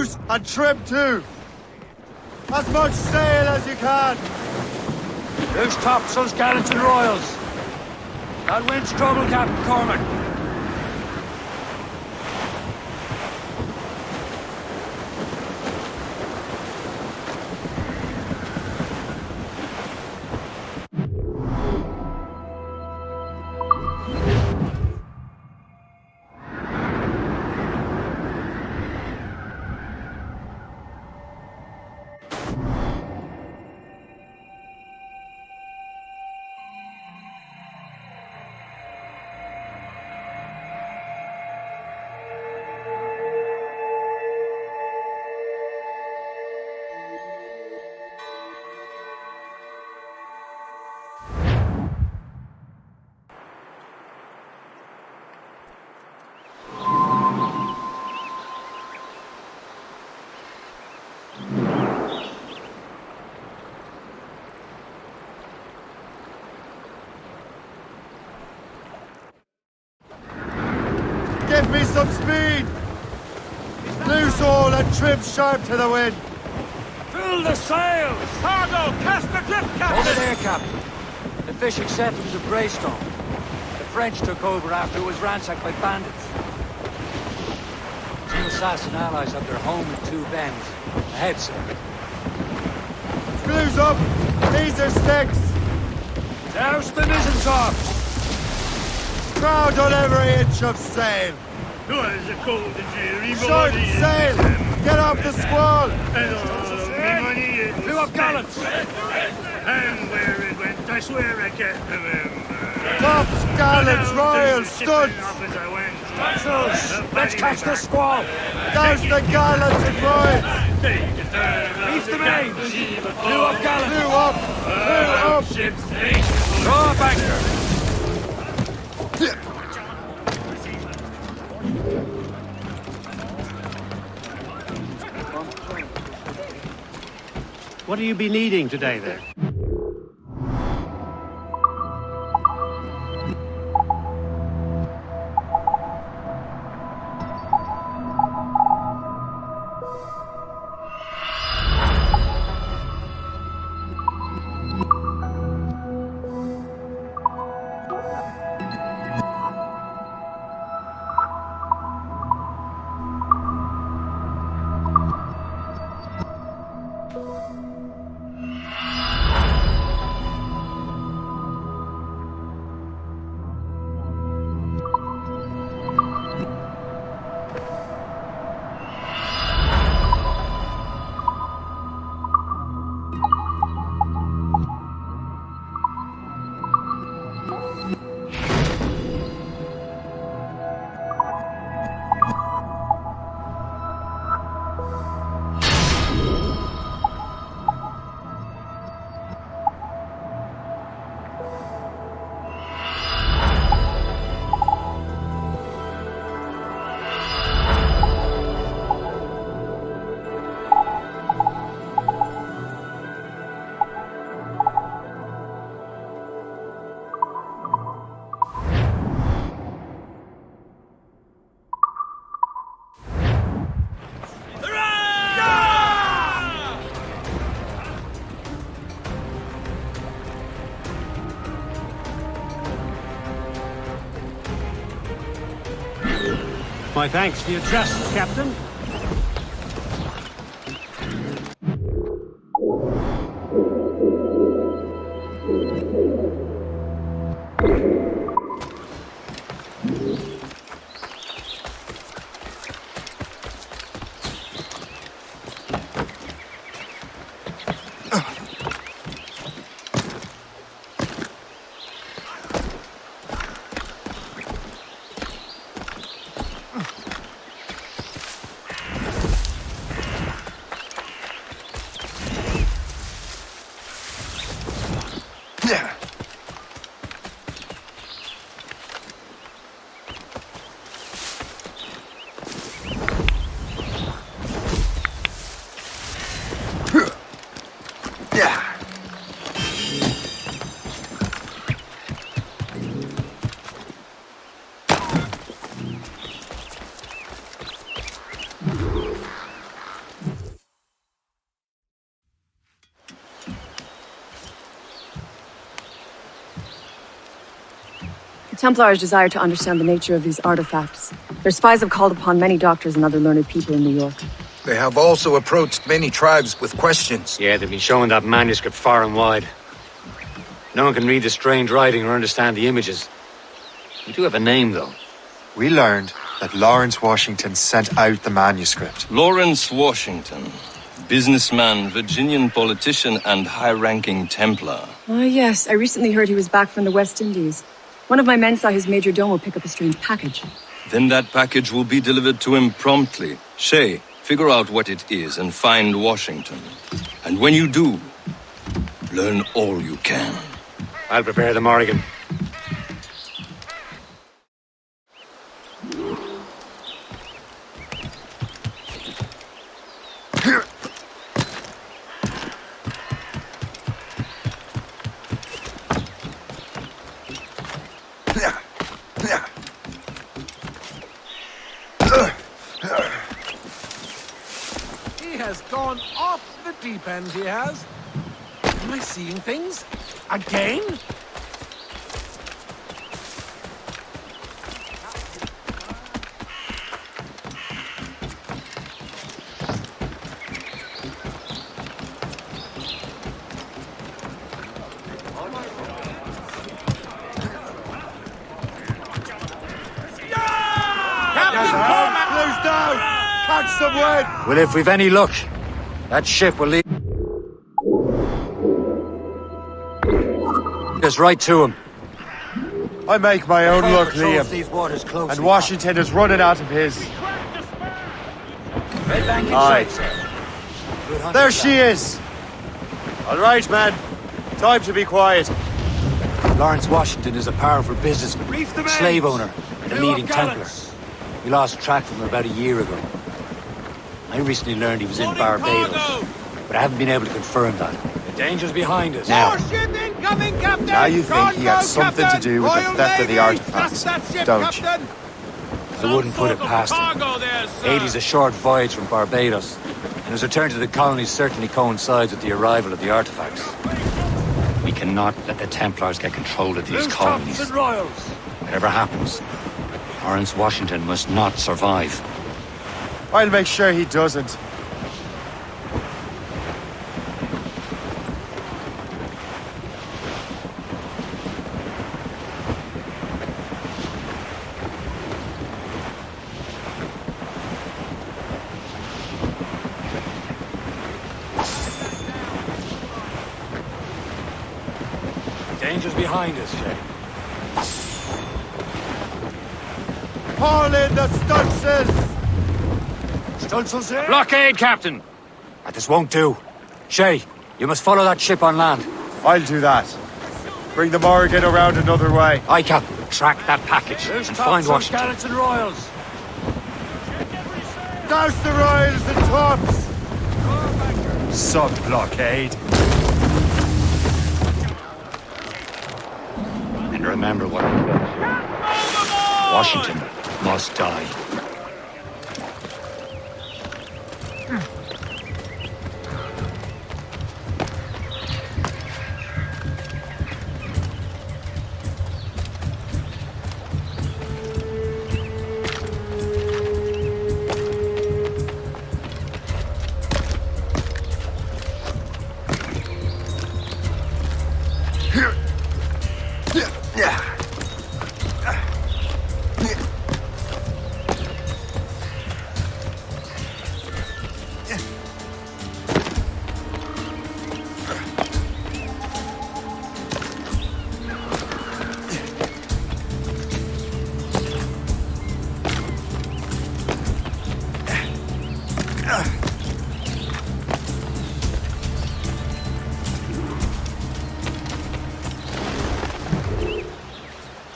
loose and trim too. As much sail as you can. Rouge topsails, gallants and royals. That wind's trouble, Captain Cormac. Give me some speed! Loose all and trim sharp to the wind! Fill the sails! Cargo! Cast the drift, Captain! Over there, Captain. The fishing settlement of Greystone. The French took over after it was ransacked by bandits. Two assassin allies have their home in Two Bends. Ahead, sir. Screws up! These are sticks! Douse the mizzen-tops! Crowd on every inch of sail! Twas a cold and dreary Short morning. sail! Get off the squall! And all me money it Two up gallants! And where it went, I swear I can't remember. Tops, gallants, royals, studs! Topsails! Let's catch the squall! Douse the gallants and royals! Ease the main! Two up gallants! Two up! Two up! Draw up anchor! What do you be needing today, then? My thanks for your trust, Captain. Templars desire to understand the nature of these artifacts. Their spies have called upon many doctors and other learned people in New York. They have also approached many tribes with questions. Yeah, they've been showing that manuscript far and wide. No one can read the strange writing or understand the images. We do have a name, though. We learned that Lawrence Washington sent out the manuscript. Lawrence Washington. Businessman, Virginian politician, and high-ranking Templar. Ah, yes. I recently heard he was back from the West Indies. One of my men saw his major domo pick up a strange package. Then that package will be delivered to him promptly. Shay, figure out what it is and find Washington. And when you do, learn all you can. I'll prepare the Morrigan. He has gone off the deep end, he has. Am I seeing things? Again? Blue's down! Catch some wind! Well, if we've any luck, that ship will lead us right to him. I make my own luck, Patrols Liam. these waters closely. And Washington is running out of his. Red bank in Aye. sight, sir. Good hunting, There she lad. is! All right, man. Time to be quiet. Lawrence Washington is a powerful businessman, slave owner, and a leading Templar. We lost track from him about a year ago. I recently learned he was in Barbados, but I haven't been able to confirm that. The danger's behind us. Now, Now you think he had something to do with the theft of the artifacts, don't you? I wouldn't put it past him. 80's a short voyage from Barbados, and his return to the colonies certainly coincides with the arrival of the artifacts. We cannot let the Templars get control of these colonies. Whatever happens, Lawrence Washington must not survive. I'll make sure he doesn't. Danger's behind us, Shay. Haul in the stunsails! Stunsails here? Blockade, Captain! This won't do. Shay, you must follow that ship on land. I'll do that. Bring the Morrigan around another way. Aye, Captain. Track that package and find Washington. And royals. Douse the royals and tops! Sub-blockade. And remember what I said. Washington must die.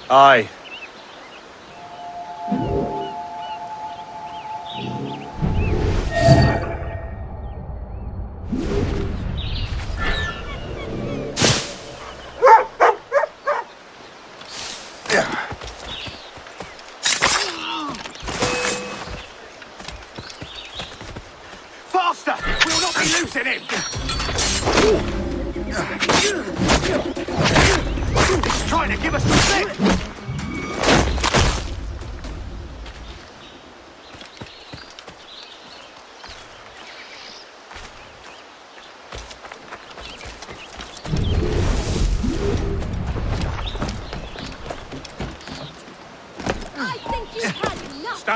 Aye. Faster! We'll not be losing him! He's trying to give us the slip!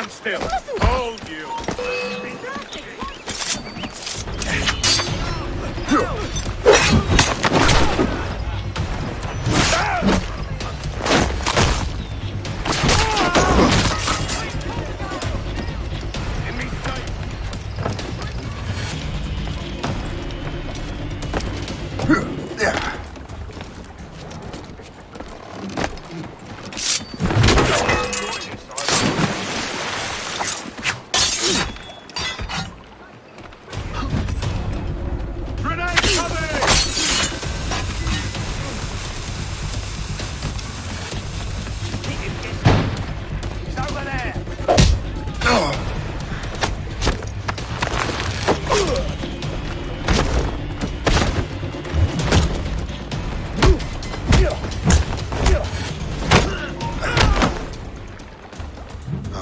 Stand still. Hold you.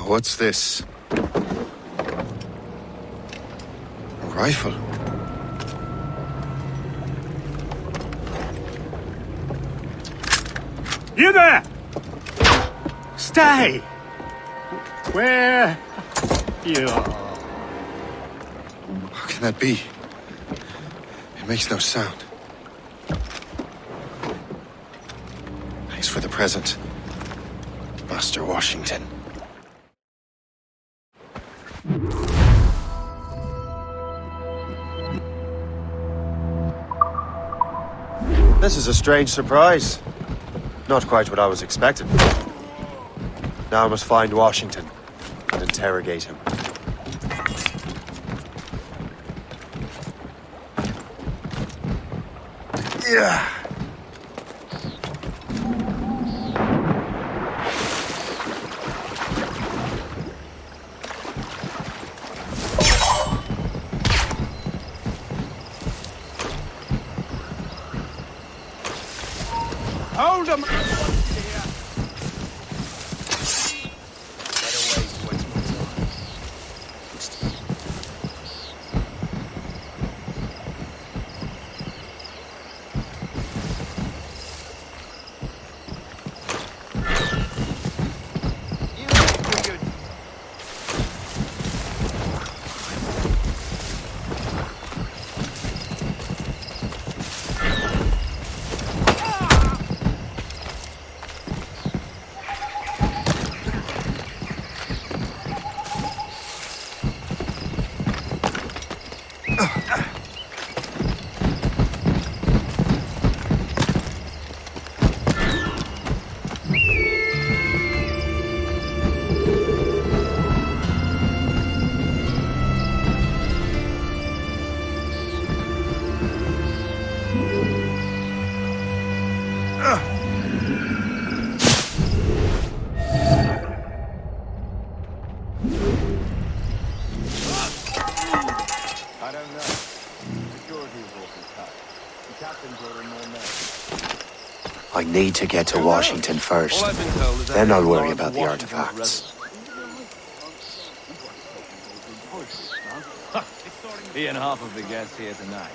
What's this? A rifle? You there! Stay! Where you are? How can that be? It makes no sound. Thanks for the present, Master Washington. This is a strange surprise. Not quite what I was expecting. Now I must find Washington and interrogate him. Yeah. Hold him! I need to get to Washington first. Then I'll worry about the artifacts. He and half of the guests here tonight.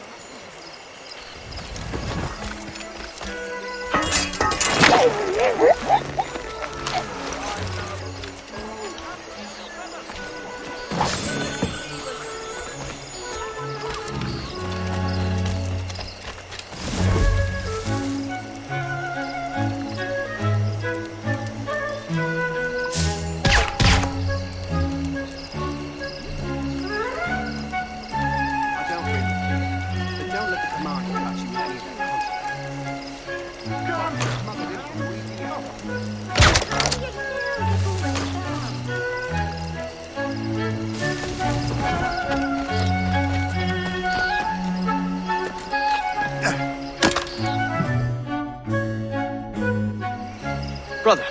Brother,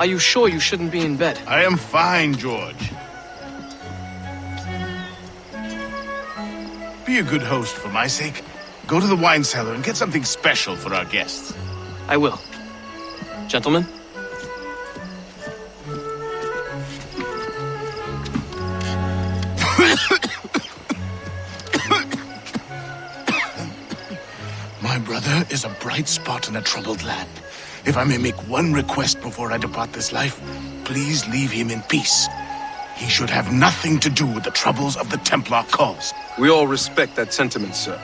are you sure you shouldn't be in bed? I am fine, George. Be a good host for my sake. Go to the wine cellar and get something special for our guests. I will. Gentlemen? My brother is a bright spot in a troubled land. If I may make one request before I depart this life, Please leave him in peace. He should have nothing to do with the troubles of the Templar cause. We all respect that sentiment, sir.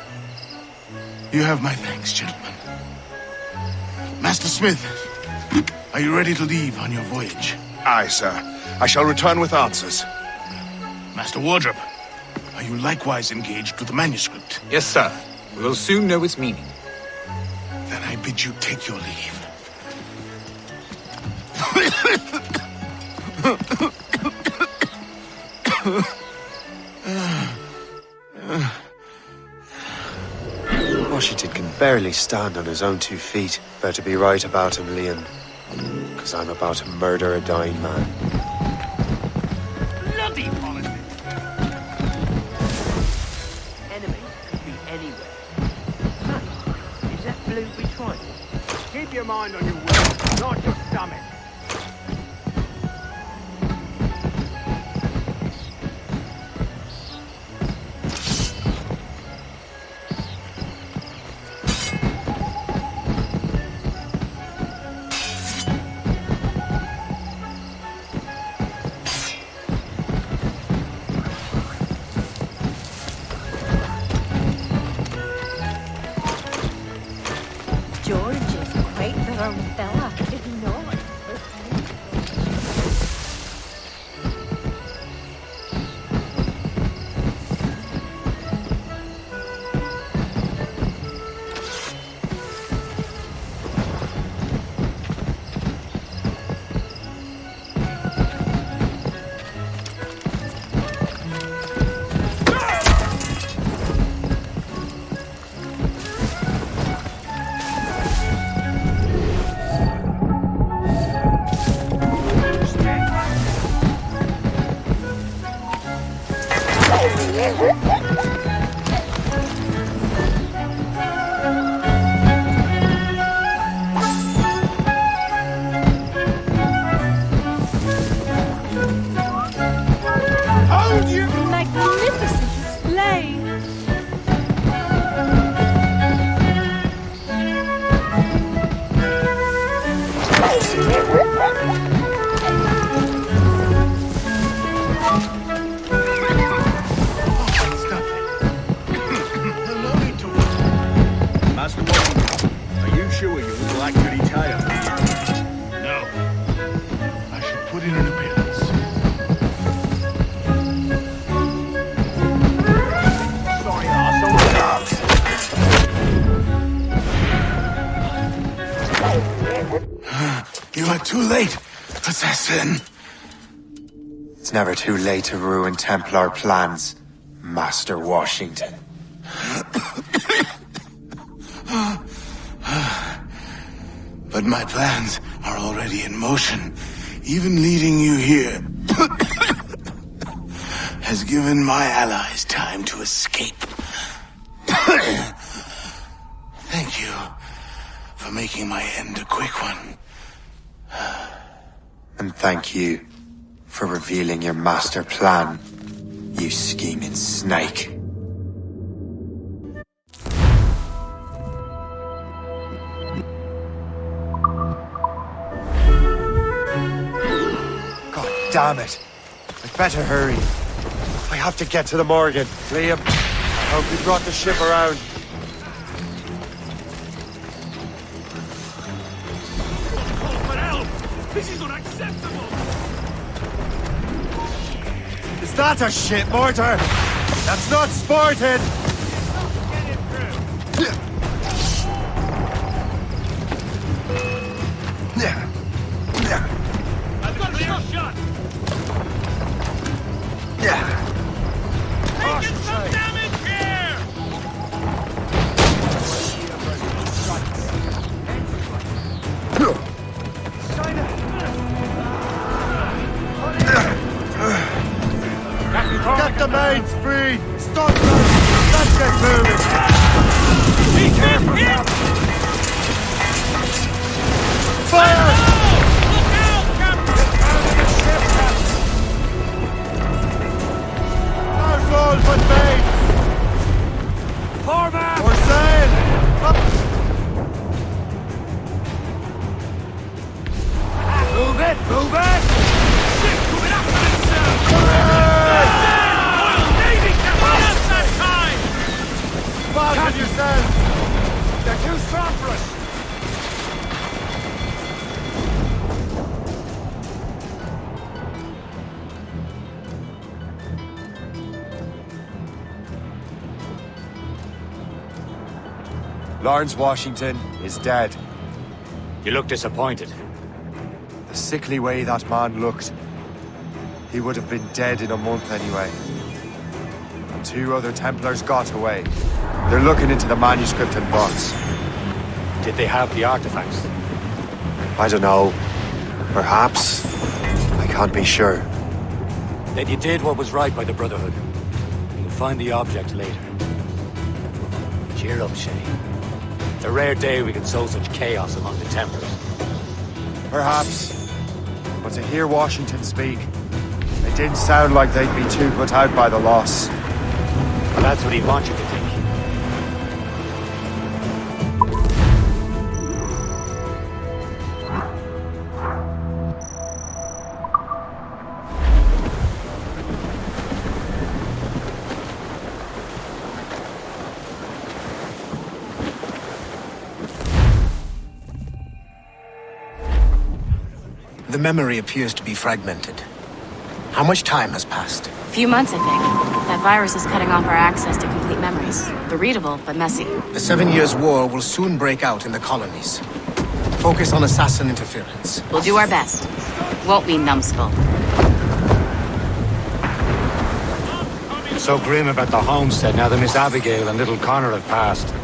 You have my thanks, gentlemen. Master Smith, are you ready to leave on your voyage? Aye, sir. I shall return with answers. Master Wardrop, are you likewise engaged with the manuscript? Yes, sir. We will soon know its meaning. Then I bid you take your leave. Washington can barely stand on his own 2 feet. Better be right about him, Leon. Because I'm about to murder a dying man. Bloody politics! Enemy could be anywhere. Hey, is that blue betrayal? Keep your mind on your words, not your stomach. Too late, assassin. It's never too late to ruin Templar plans, Master Washington. But my plans are already in motion. Even leading you here has given my allies time to escape. Thank you for making my end a quick one. And thank you for revealing your master plan, you scheming snake. God damn it! I'd better hurry. I have to get to the Morgan. Liam, I hope you brought the ship around. This is unacceptable! Is that a shit mortar? That's not sporting! Get it through! I've got a shot! Taking some damage here! Get the mains free! Stop them! Let's get moving! Be careful! Fire! Look out, Captain! Household but mains! Forward! Or sail! Move it! Move it! Lawrence Washington is dead. You look disappointed. The sickly way that man looked. He would have been dead in a month anyway. And 2 other Templars got away. They're looking into the manuscript and box. Did they have the artifacts? I don't know. Perhaps. I can't be sure. Then you did what was right by the Brotherhood. You'll find the object later. Cheer up, Shay. It's a rare day we can sow such chaos among the Templars. Perhaps. But to hear Washington speak, it didn't sound like they'd be too put out by the loss. Well, that's what he'd want you to think. The memory appears to be fragmented. How much time has passed? A few months, I think. That virus is cutting off our access to complete memories. They're readable, but messy. The 7 Years' War will soon break out in the colonies. Focus on assassin interference. We'll do our best. Won't we, numbskull? So grim about the homestead now that Miss Abigail and little Connor have passed.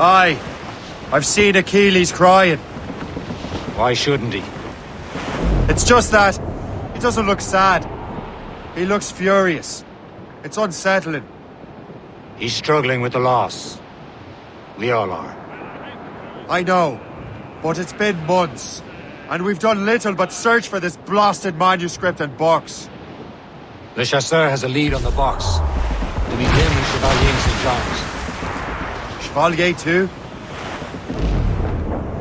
Aye. I've seen Achilles crying. Why shouldn't he? It's just that he doesn't look sad. He looks furious. It's unsettling. He's struggling with the loss. We all are. I know, but it's been months, and we've done little but search for this blasted manuscript and box. Le Chasseur has a lead on the box. To be him and Chevalier St. John's. Chevalier too?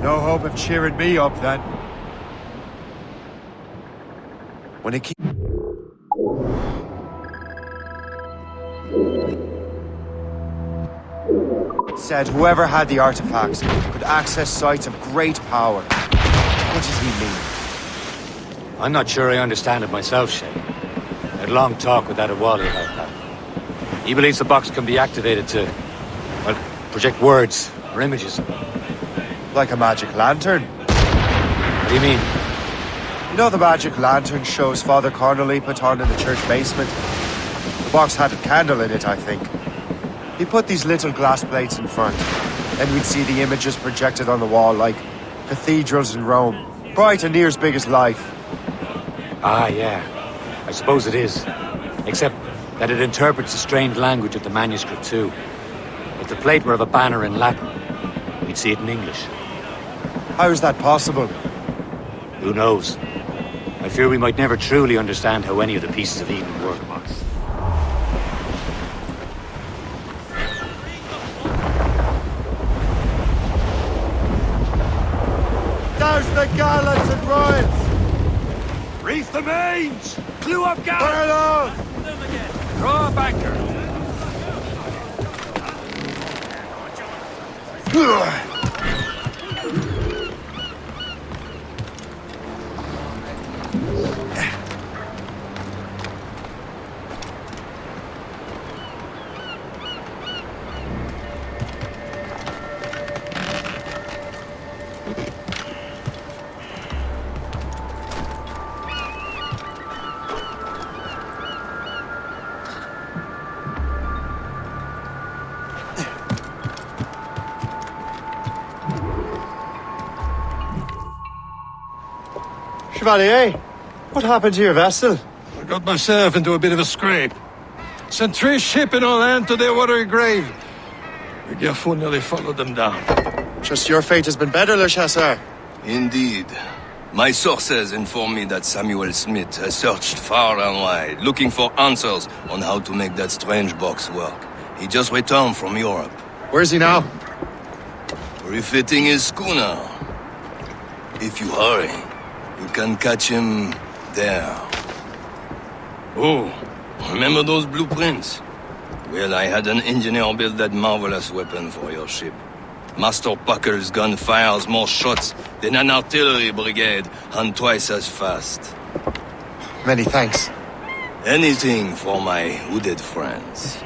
No hope of cheering me up then. When it said whoever had the artifacts could access sites of great power. What does he mean? I'm not sure I understand it myself, Shay. I had a long talk with Adewale about that. He believes the box can be activated to, well, project words or images. Like a magic lantern? What do you mean? You know the magic lantern shows Father Connolly put on in the church basement? The box had a candle in it, I think. He put these little glass plates in front. Then we'd see the images projected on the wall like cathedrals in Rome. Bright and near as big as life. Ah, yeah. I suppose it is. Except that it interprets the strange language of the manuscript too. If the plate were of a banner in Latin, we'd see it in English. How is that possible? Who knows? I fear we might never truly understand how any of the pieces of Eden work. Douse the gallants and royals! Reef the mains! Clew up gallants! Fire along! Draw a banker! Chevalier, what happened to your vessel? I got myself into a bit of a scrape. Sent 3 shipping on land to their watery grave. The Gerfaut nearly followed them down. Just your fate has been better, Le Chasseur. Indeed. My sources inform me that Samuel Smith has searched far and wide, looking for answers on how to make that strange box work. He just returned from Europe. Where's he now? Refitting his schooner. If you hurry, you can catch him there. Oh, remember those blueprints? Well, I had an engineer build that marvelous weapon for your ship. Master Puckle's gun fires more shots than an artillery brigade, and twice as fast. Many thanks. Anything for my hooded friends.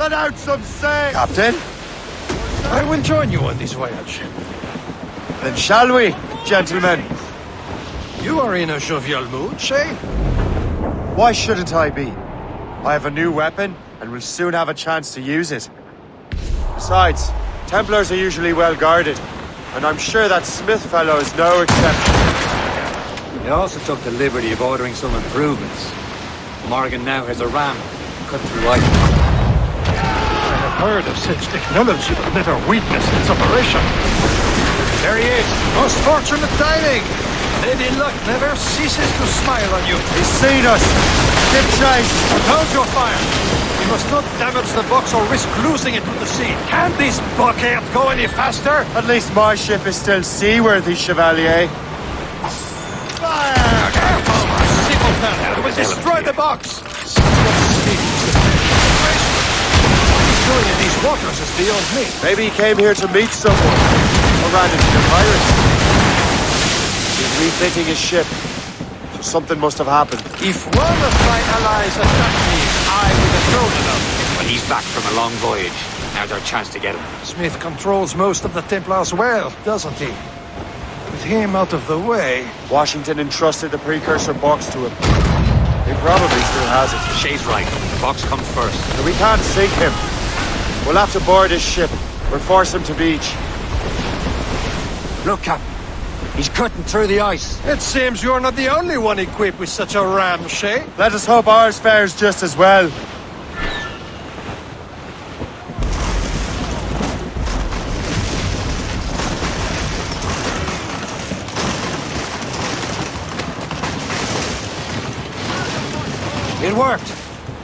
Let out some sail! Captain? I will join you on this voyage. Then shall we, gentlemen? You are in a jovial mood, Shay? Why shouldn't I be? I have a new weapon, and will soon have a chance to use it. Besides, Templars are usually well guarded, and I'm sure that Smith fellow is no exception. They also took the liberty of ordering some improvements. Morgan now has a ram cut through ice. I have heard of such technology, but never witnessed its operation. There he is! Most fortunate timing! Lady Luck never ceases to smile on you. He's seen us! Give chase! Hold your fire! We must not damage the box or risk losing it to the sea. Can this bucket go any faster? At least my ship is still seaworthy, Chevalier. Fire! Simpleton! We'll destroy the box! What he's doing in these waters is beyond me. Maybe he came here to meet someone, or ran into the pirates. He's refitting his ship, so something must have happened. If one of my allies attacked me, I would have thrown it up. Well, he's back from a long voyage. Now's our chance to get him. Smith controls most of the Templars well, doesn't he? With him out of the way... Washington entrusted the precursor box to him. He probably still has it. Shay's right. The box comes first. And we can't sink him. We'll have to board his ship, or force him to beach. Look, Captain. He's cutting through the ice. It seems you're not the only one equipped with such a ram, Shay. Let us hope ours fares just as well. It worked.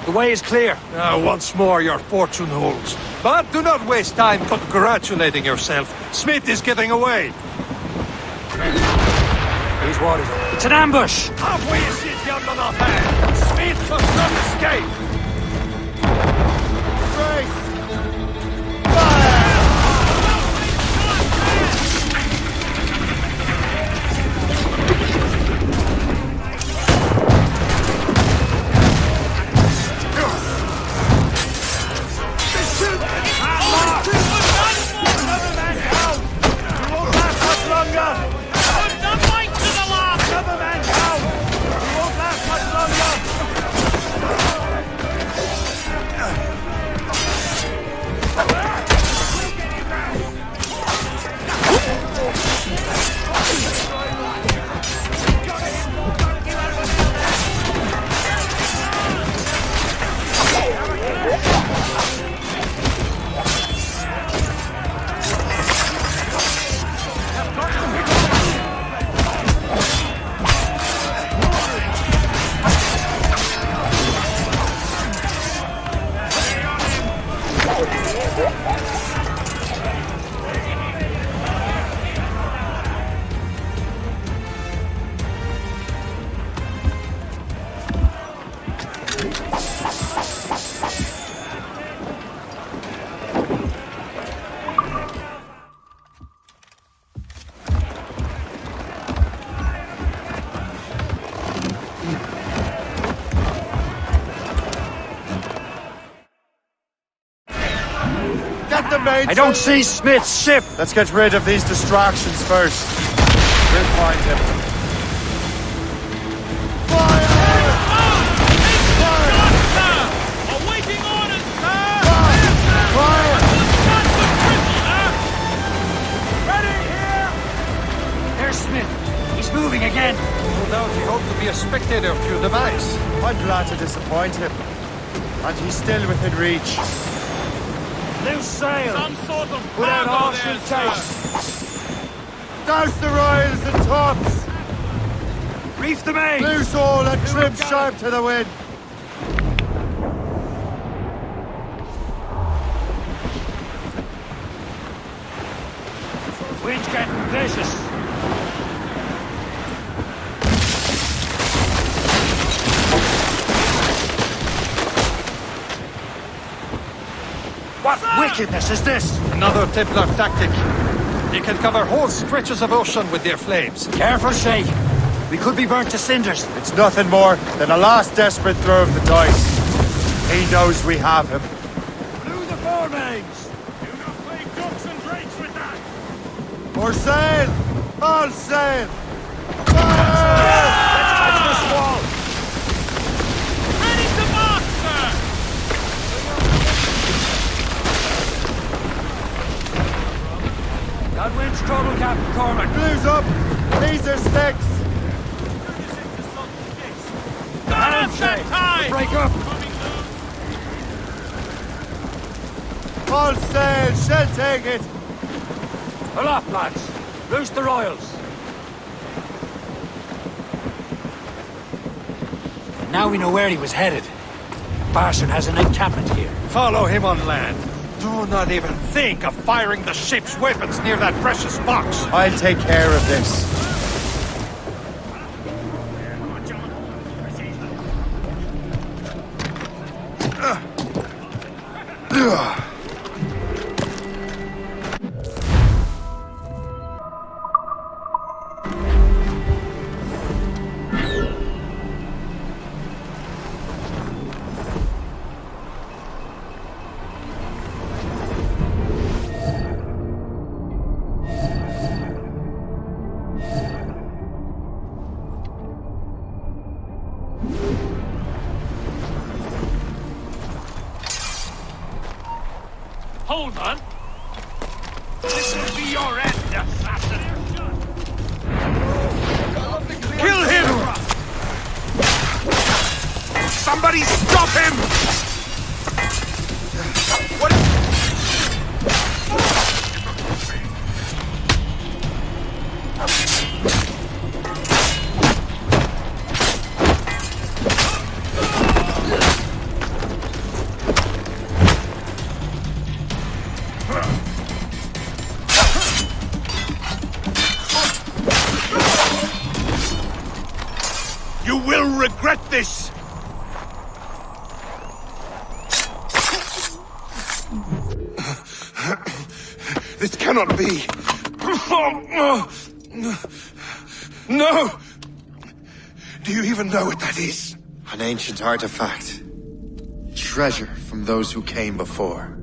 The way is clear. Once more your fortune holds. But do not waste time congratulating yourself. Smith is getting away. These waters. It's an ambush! Halfway is it yonder on hand. Smith must not escape. I don't see Smith's ship! Let's get rid of these distractions first. We'll find him. Awaiting orders, sir! Fire! Ready here! There's Smith. He's moving again. No doubt he hoped to be a spectator of your device. I'm glad to disappoint him. And he's still within reach. Loose sail! Some sort of Without cargo arsenal there, tape! sir. Douse the royals and tops! Reef the main! Loose all and trim sharp to the wind! Wind's getting vicious. What wickedness is this? Another Templar tactic. They can cover whole stretches of ocean with their flames. Careful, Shay. We could be burnt to cinders. It's nothing more than a last desperate throw of the dice. He knows we have him. For sail! All sail! Let's touch this wall! Ready to march, sir! Got wind's trouble, Captain Cormac. Blues up! These are Speks! Got up that time! Break up! All sail! Shall take it! Pull up, lads. Loose the royals. Now we know where he was headed. Barson has an encampment here. Follow him on land. Do not even think of firing the ship's weapons near that precious box. I'll take care of this. Hold on. This will be your end, assassin. Kill him! Somebody stop him! What? You will regret this! This cannot be! No! Do you even know what that is? An ancient artifact. Treasure from those who came before.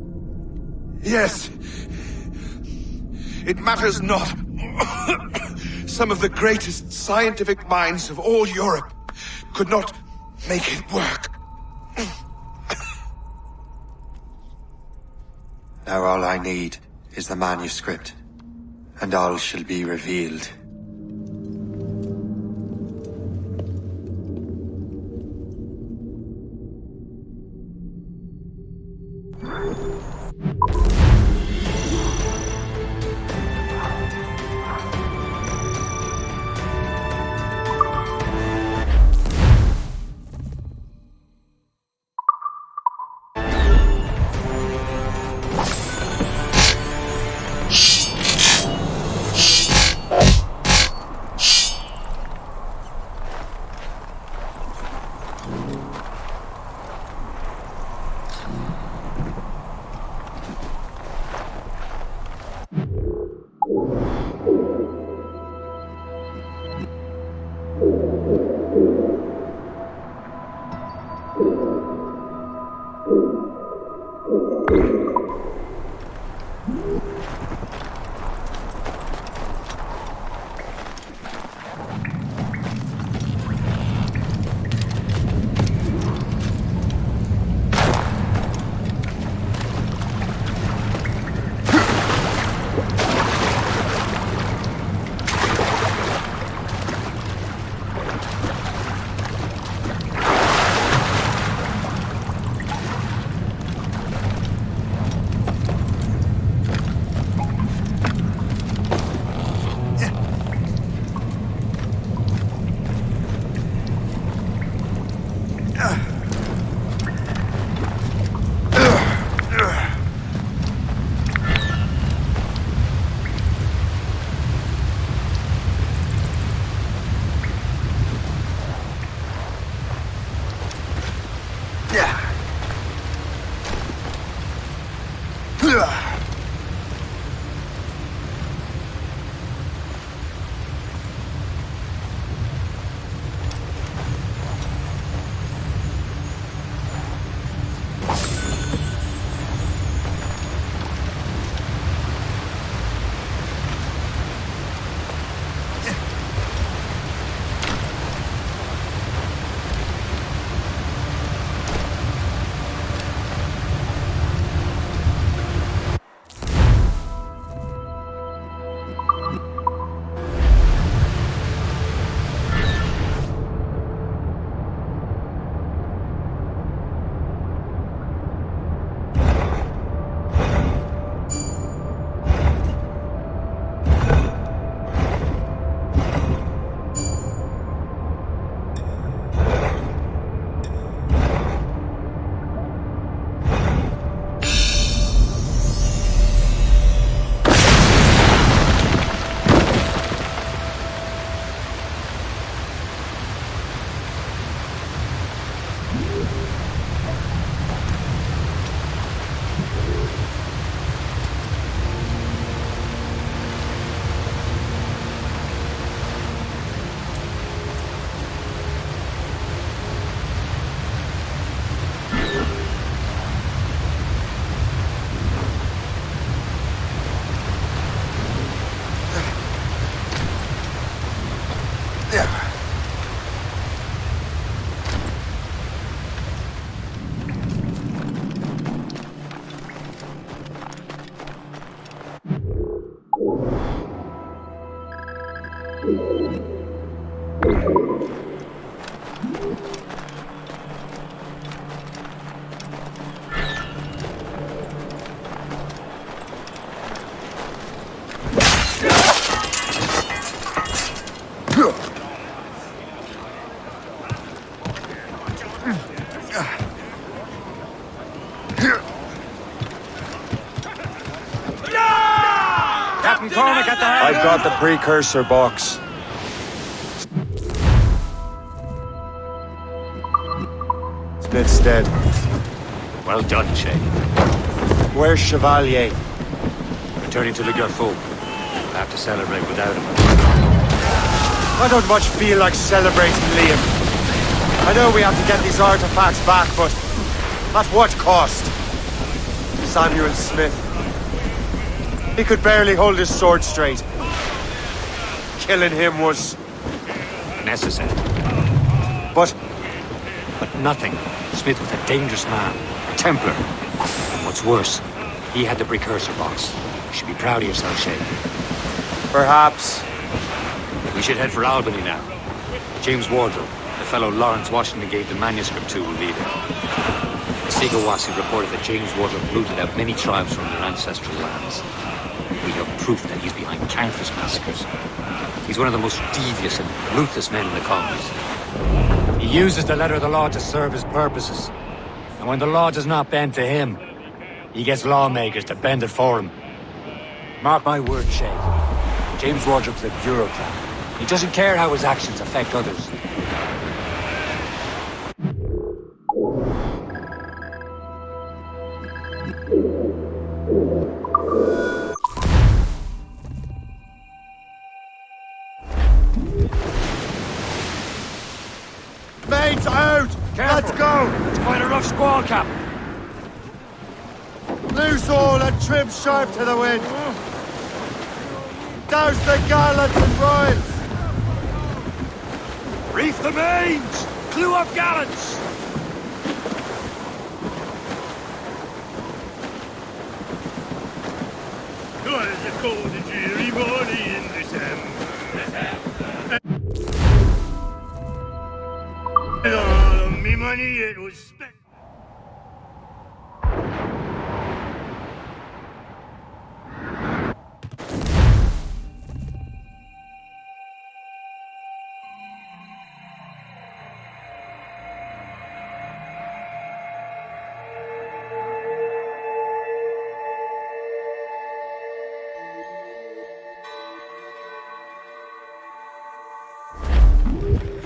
Yes. It matters not. Some of the greatest scientific minds of all Europe could not make it work. Now all I need is the manuscript, and all shall be revealed. Captain Cormac at the helm. I've got the precursor box. Smith's dead. Well done, Shay. Where's Chevalier? Returning to Le Garfou. We'll have to celebrate without him. I don't much feel like celebrating, Liam. I know we have to get these artifacts back, but at what cost? Samuel Smith. He could barely hold his sword straight. Killing him was... necessary. But nothing. Smith was a dangerous man. A Templar. And what's worse, he had the precursor box. You should be proud of yourself, Shay. Perhaps. We should head for Albany now. James Wardrobe, the fellow Lawrence Washington gave the manuscript to, will be there. The Sigawasi reported that James Wardrobe rooted out many tribes from their ancestral lands. We have proof that he's behind countless massacres. He's one of the most devious and ruthless men in the colonies. He uses the letter of the law to serve his purposes. And when the law does not bend to him, he gets lawmakers to bend it for him. Mark my word, Shay. James Wardrobe's a bureaucrat. He doesn't care how his actions affect others. Mates out! Careful. Let's go! It's quite a rough squall, Cap. Loose all and trim sharp to the wind. Douse the gallants and royals. Reef the mains! Clew up gallants! Twas a cold and dreary morning in December. And all of me money it was spent.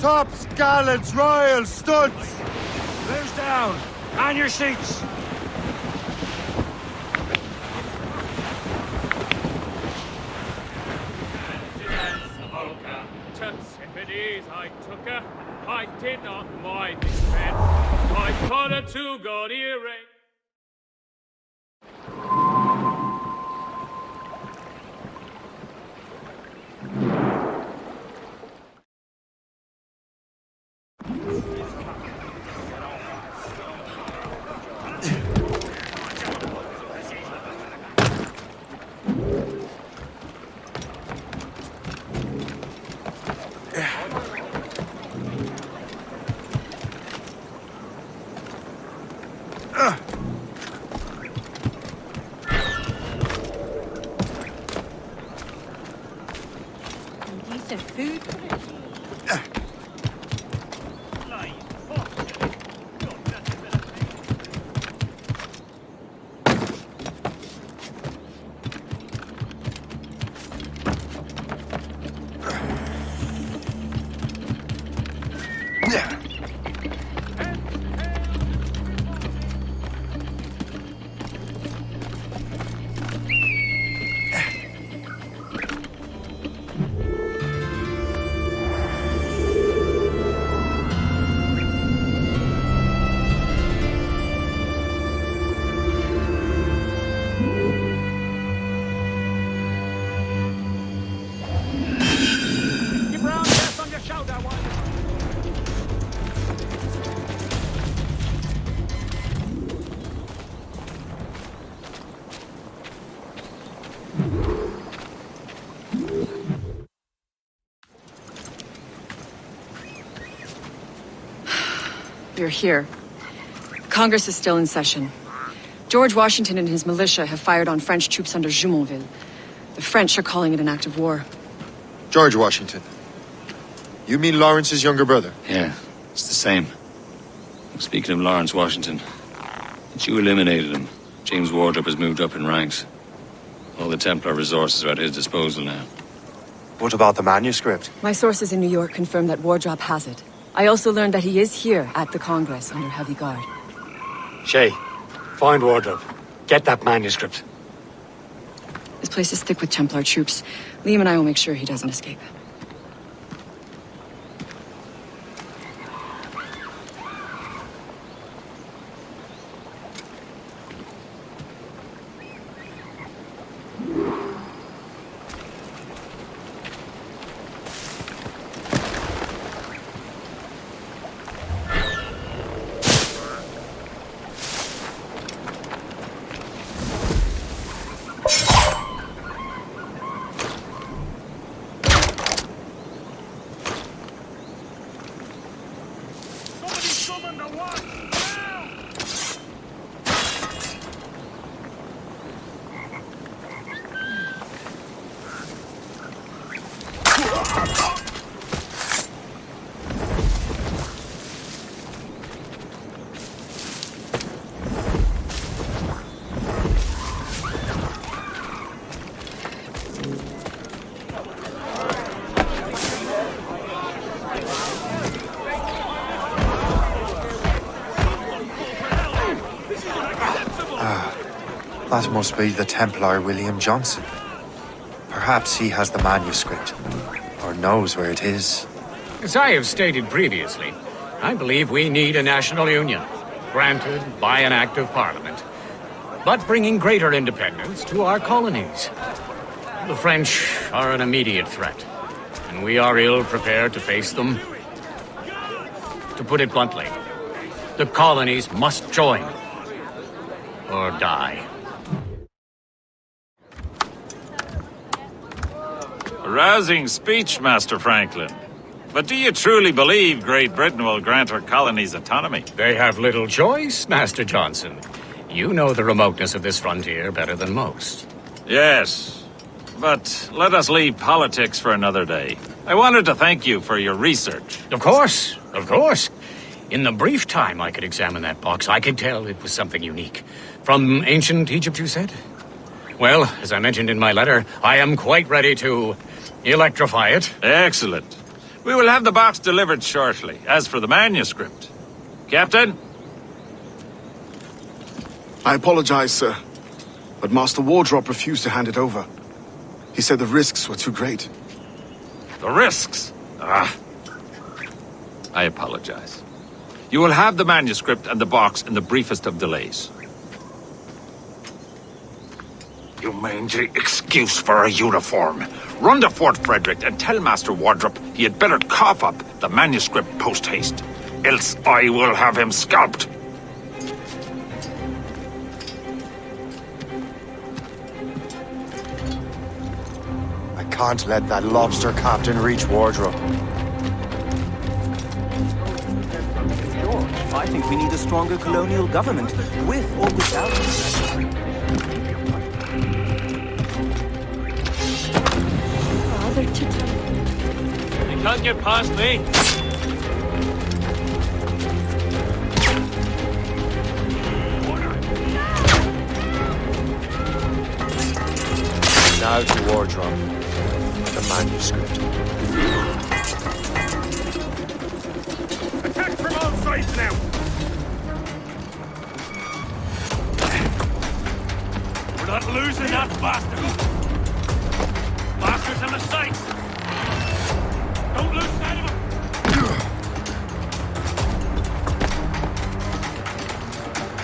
Tops, gallants, royals, studs. Who's down? On your seats. If it is I took her, I did not mind this man. I put her to God earring. Decent food for it. You're here. Congress is still in session. George Washington and his militia have fired on French troops under Jumonville. The French are calling it an act of war. George Washington. You mean Lawrence's younger brother? Yeah, it's the same. Speaking of Lawrence Washington, since you eliminated him, James Wardrop has moved up in ranks. All the Templar resources are at his disposal now. What about the manuscript? My sources in New York confirm that Wardrop has it. I also learned that he is here at the Congress under heavy guard. Shay, find Wardrop. Get that manuscript. This place is thick with Templar troops. Liam and I will make sure he doesn't escape. That must be the Templar William Johnson. Perhaps he has the manuscript, or knows where it is. As I have stated previously, I believe we need a national union, granted by an act of parliament, but bringing greater independence to our colonies. The French are an immediate threat, and we are ill prepared to face them. To put it bluntly, the colonies must join, or die. A rousing speech, Master Franklin. But do you truly believe Great Britain will grant her colonies autonomy? They have little choice, Master Johnson. You know the remoteness of this frontier better than most. Yes, but let us leave politics for another day. I wanted to thank you for your research. Of course, of course. In the brief time I could examine that box, I could tell it was something unique. From ancient Egypt, you said? Well, as I mentioned in my letter, I am quite ready to electrify it. Excellent. We will have the box delivered shortly. As for the manuscript... Captain? I apologize, sir. But Master Wardrop refused to hand it over. He said the risks were too great. The risks? Ah. I apologize. You will have the manuscript and the box in the briefest of delays. You mangy excuse for a uniform. Run to Fort Frederick and tell Master Wardrop he had better cough up the manuscript post-haste. Else I will have him scalped. I can't let that lobster captain reach Wardrop. George, I think we need a stronger colonial government, with or without... You can't get past me. Now to Wardrop. The manuscript. Attack from all sides now. We're not losing that bastard. Bastards in the sights. Don't lose sight of him!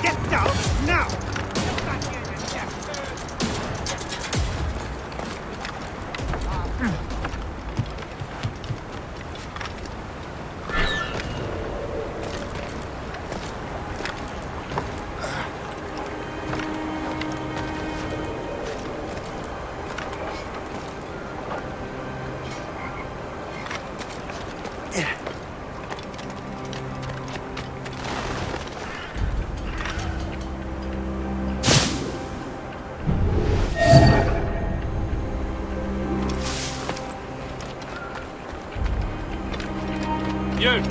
Get down, now! You!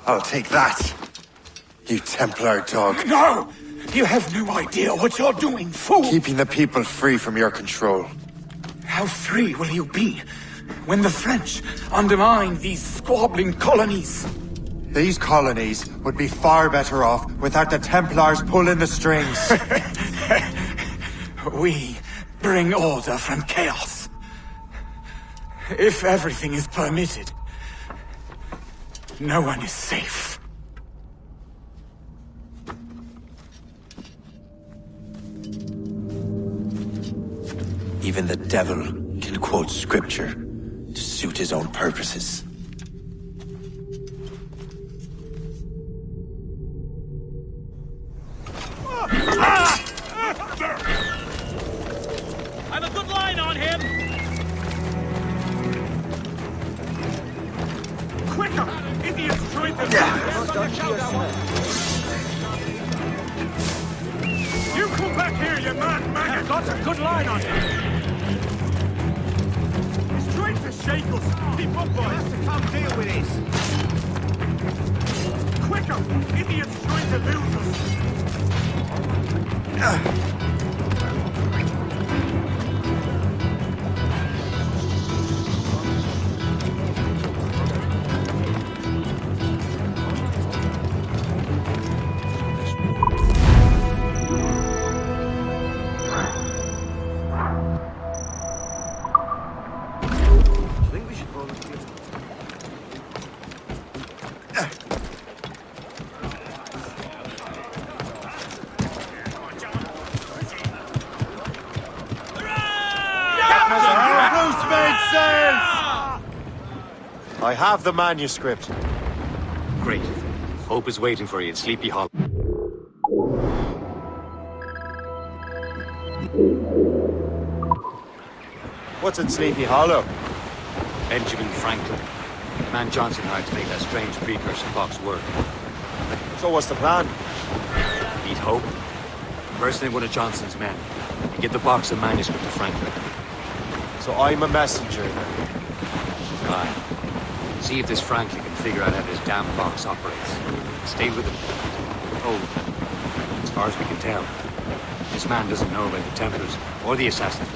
I'll take that, you Templar dog. No! You have no idea what you're doing, fool! Keeping the people free from your control. How free will you be when the French undermine these squabbling colonies? These colonies would be far better off without the Templars pulling the strings. We bring order from chaos. If everything is permitted, no one is safe. Even the devil can quote scripture to suit his own purposes. I've a good line on him! Quicker! Idiots trying to... You come back here, you mad maggot! I've got a good line on him! He's trying to shake us! Keep up, boys! Have to come deal with this! Quicker! Idiots trying to lose us! I have the manuscript. Great. Hope is waiting for you in Sleepy Hollow. What's in Sleepy Hollow? Benjamin Franklin. The man Johnson hired to make that strange precursor box work. So what's the plan? Meet Hope. Personate one of Johnson's men. And get the box of manuscript to Franklin. So I'm a messenger then? Aye. See if this Franklin can figure out how this damn box operates. Stay with him. Oh, as far as we can tell, this man doesn't know about the Templars or the assassin.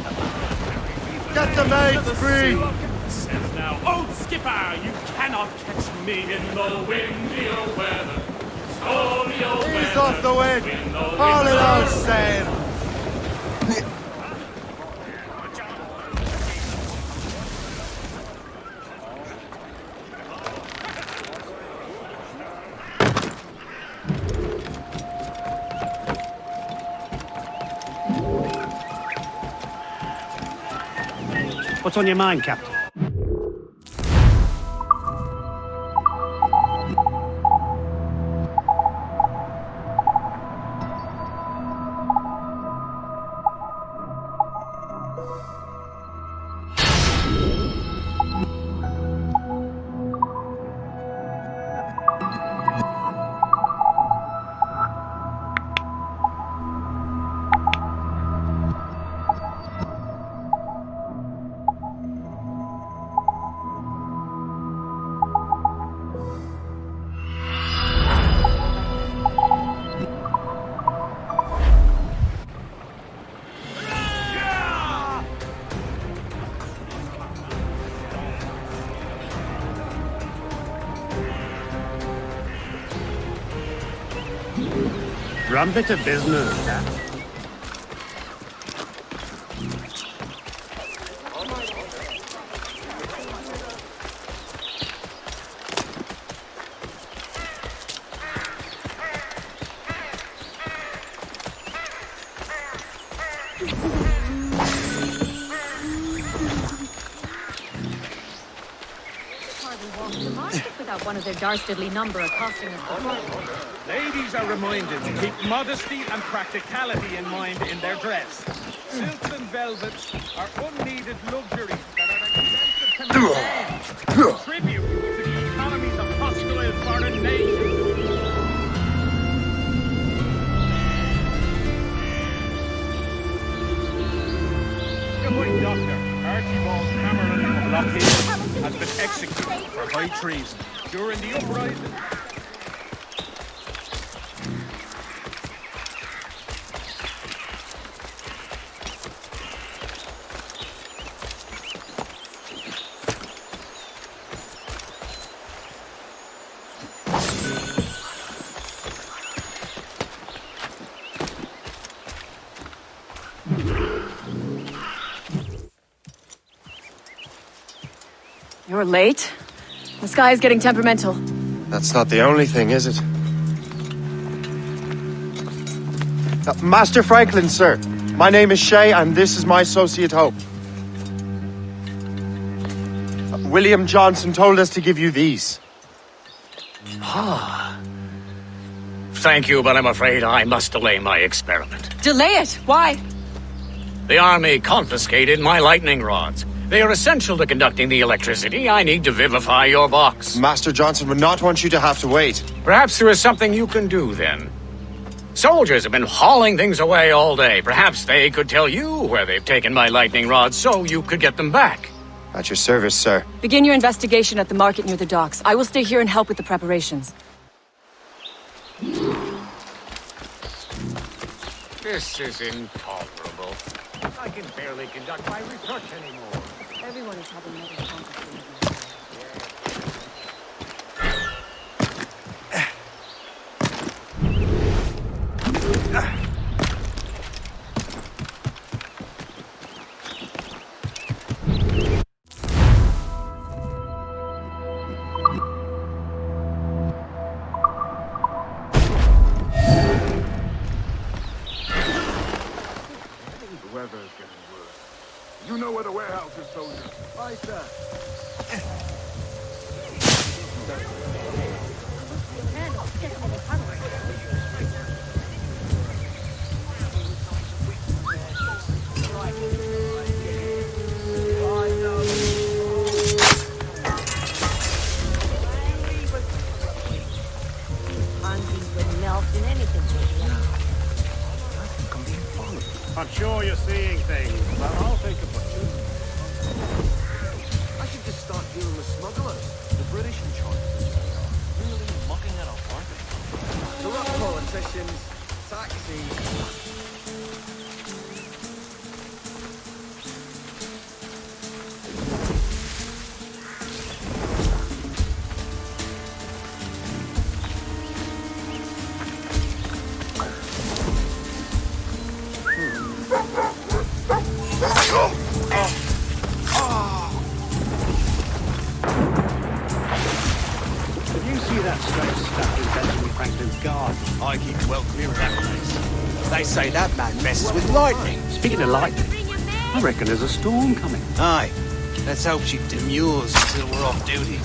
Get the mates free! Says now, old skipper, you cannot catch me in the windier weather. Stormy old weather. Ease off the wind! Haul it out, sail! What's on your mind, Captain? Rum bit of business, that. Without one of their dastardly number accosting us before. Ladies are reminded to keep modesty and practicality in mind in their dress. Silks and velvets are unneeded luxuries that are exempted to men. Tribute to the economies of hostile foreign nations. Goodbye, Doctor. Archibald Cameron of Lockheed has been executed for high treason during the uprising. You're late. The sky is getting temperamental. That's not the only thing, is it? Master Franklin, sir. My name is Shay, and this is my associate Hope. William Johnson told us to give you these. Ah. Thank you, but I'm afraid I must delay my experiment. Delay it? Why? The army confiscated my lightning rods. They are essential to conducting the electricity I need to vivify your box. Master Johnson would not want you to have to wait. Perhaps there is something you can do, then. Soldiers have been hauling things away all day. Perhaps they could tell you where they've taken my lightning rods so you could get them back. At your service, sir. Begin your investigation at the market near the docks. I will stay here and help with the preparations. This is intolerable. I can barely conduct my research anymore. Everyone is having another contact. You know where the warehouse is, soldier. Aye, sir. I'm sure you're seeing things, but I'll take a butcher. I should just start dealing with smugglers. The British in China. Really mucking at our market. Corrupt politicians, taxis. I keep well clear of that place. They say that man messes with lightning. Speaking of lightning, I reckon there's a storm coming. Aye. Let's hope she demurs until we're off duty.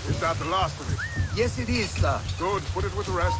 Is that the last of it? Yes, it is, sir. Good. Put it with the rest.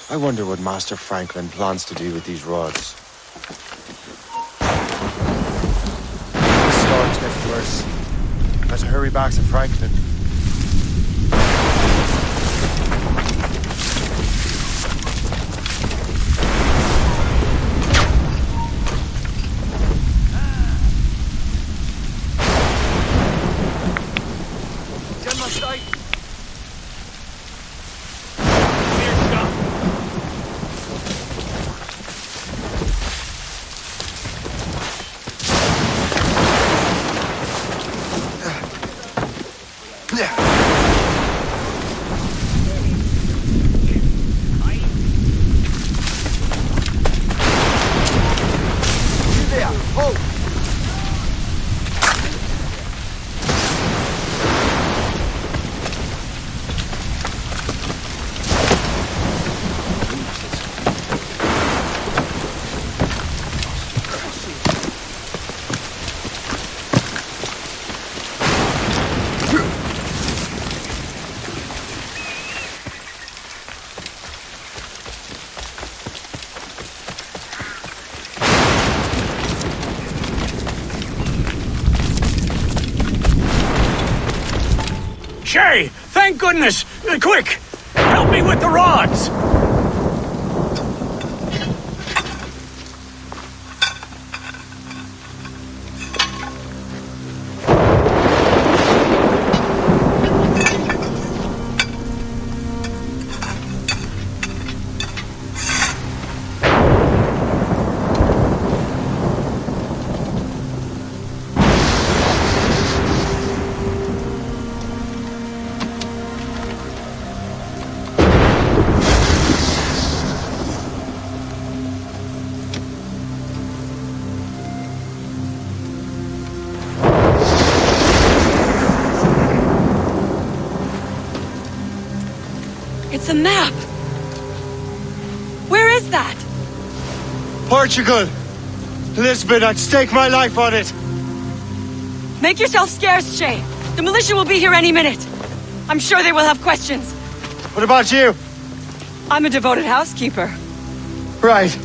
I wonder what Master Franklin plans to do with these rods. The storms get worse. Better hurry back to Franklin. Get my sight. Shay! Thank goodness! Quick! Help me with the rods! It's a map! Where is that? Portugal! Lisbon, I'd stake my life on it! Make yourself scarce, Shay. The militia will be here any minute. I'm sure they will have questions. What about you? I'm a devoted housekeeper. Right.